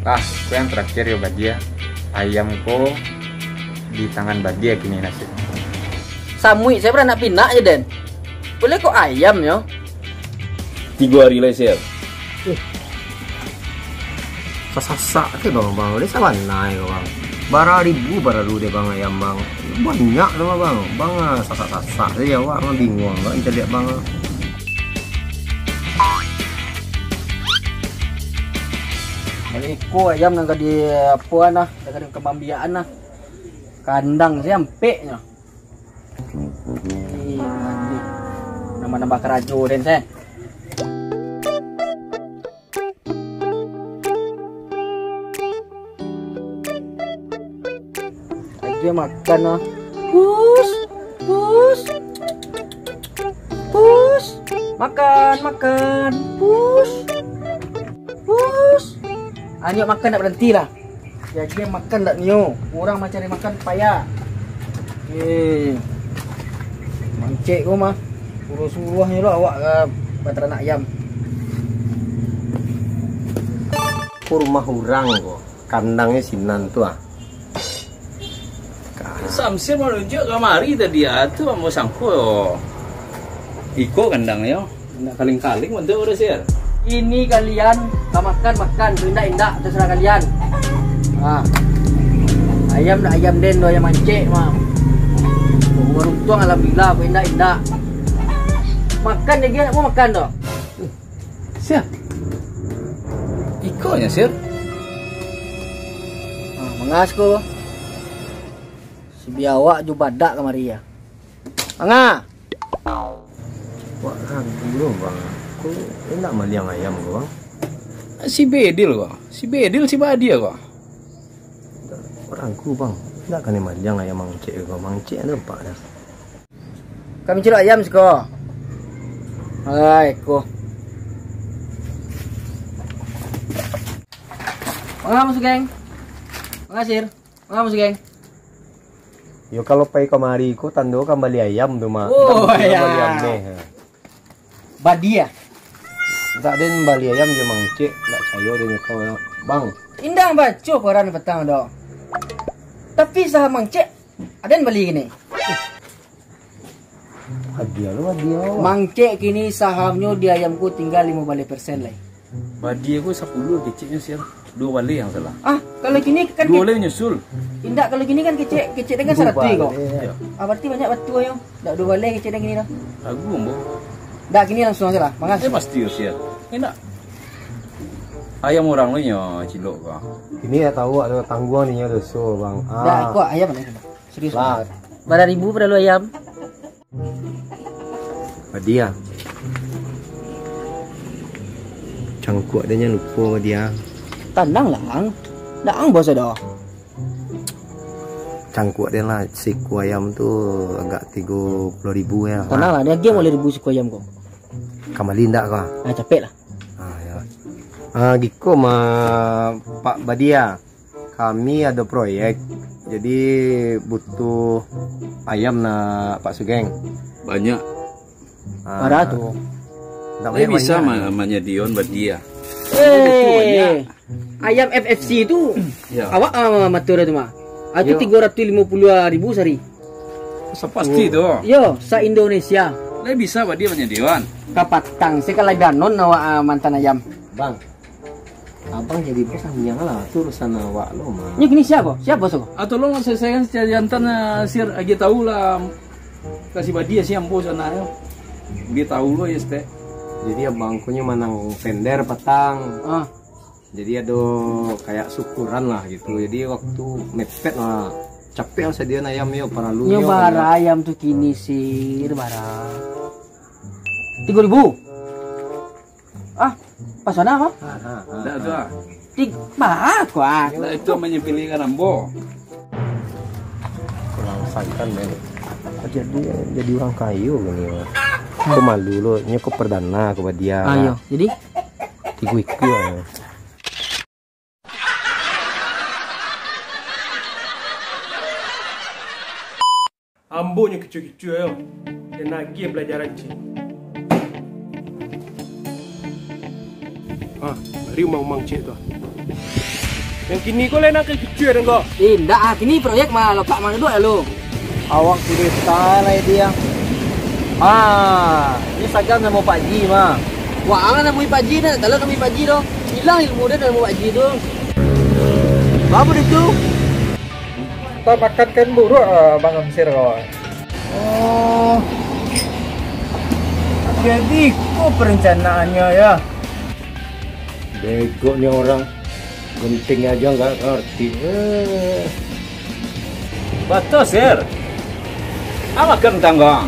Aku yang terakhir ya Badia. Ayamku di tangan Badia kini nasib. Samui saya pernah nak pinak aja Den. Boleh kok ayam yo. 3 hari lah Sir. Sasak ke bang, dia sama naik bang. Bara ribu bara lu deh bang ayam bang. Banyak sama bang. Bang sasak saya wah bingung bang kita lihat bang. Iko ayam nang di apa nah, dekat kebambiaan nah. Kandang saya empeknya. Mandi. Nama-nama kerajo Den saya. Dia makan nah. Pus. Makan. Pus. Anyo makan tak berhenti lah. Dia makan tak nyo. Orang macam cari makan payah. Mancik kau mah. Suruh-suruhnya lo awak ke peternak ayam. Rumah orang kok. Kandangnya sinan tuh ah. Samsir mau nunjuk kamari tadi tu mau sangko yo. Iko kandangnya. Nak kaling-kaling bentuk udah Sir. Ini kalian makan, indah terserah kalian. Ayam nak ayam Den do yang mancik mah. Beruntung alhamdulillah aku indah. Makan dia nak mau makan do. Sir. Iko nya Sir. Mengas ko. Si biawak ju badak kamari ya. Manga. Wah belum bang. Aku enak maliang ayam kok bang. Si Bedil kok. Si Badia kok. Orangku bang. Enggak kan maliang ayam mangcik kok. Mangcik ada apa dah. Kami celok ayam siko. Hai ko. Manga masuk geng. Mengasir. Manga masuk geng. Yo kalau pai kamari ko tando kembali ayam tu mah. Oh ya. Ayam deh. Badia. Tak den bali ayam je mangcik, tak cayo dia kau bang. Indang baca koran petang do. Tapi saham mangcik ada yang beli gini. Hadiah lu hadiah. Mangcik kini sahamnya di ayamku tinggal 15% lagi. Badia ku 10 kecilnya Sir. 2 wali yang salah. Kalau gini kan 2 wali nyusul. indak kalau gini kan kecik dengan 100 kok. Ya. Berarti banyak batu ayo. Dak 2 balai kecik dengan gini dah. Aku mau. Dak gini langsung aja lah. Makasih. Pasti Sir. Enak. Ayam orang lu nya cilok kok. Ini ya tahu ada tangguan ni ada so bang. Dak kok ayam mana? Serius. Lah. Berapa ribu pada lu ayam? Hadiah. Cangkuk adanya lupa dia. Tandang lang. Daang bos dah. Cangkuk dia lah siku ayam tu agak 30.000 ya. Tenang lah, dia game oleh ribu siku ayam kok. Kamali ndak kah? Capek lah. Ya. Giko ma Pak Badia. Kami ada proyek. Jadi butuh ayam na Pak Sugeng. Banyak. Ada tuh. Bisa namanya Dion Badia. Ayam FFC itu Ya. awak matur itu mah. Itu 350.000 sehari. Pasti tuh. Yo, sa Indonesia. Lah bisa Badia banyak Dion. Kapatang sekali danon awak mantan ayam. Bang. Abang jadi bos hanya lah tu urusan awak lo mah. Ini gini siapa? Siapa bos? Atau lo nggak selesaikan secara jantan Sir aja tahu lah kasih Badia sih yang bos sana yo. Dia tahu lo ya ste. Jadi abangkunya manang tender petang. Jadi ada kayak syukuran lah gitu. Jadi waktu mepet lah capek sedia ayam yo para lu. Nyo bara ayam tuh kini sih bara. 3.000. Pas sana apa? Enggak tuh. Aku Nah, itu namanya pilihan ambo. Kurang men. Jadi orang kayu gini mah. Aku malu lo, nya ke perdana ke dia. Ayo, jadi tiku-iku ya. Ambonya kecil-kecil ya. Dan lagi pelajaran cik. Mari umang-umang cik tu. Yang kini kau lain nak kecuci dan kau. Indah ah, kini proyek mah lo kak mana dua lo. Awak cerita lah dia. Ini sagam sama Pak Ji mah. Wah, angan namu Pak Ji dah, kalau kami Pak Ji doh. Hilang ilmu dia namu Pak Ji doh. Apa itu? Kita makan kan buruk Bang Amsir kau. Oh, jadi kok perencanaannya ya? Bego nih orang. Genting aja nggak ngerti. Betul, Sir. Apa kentang kau?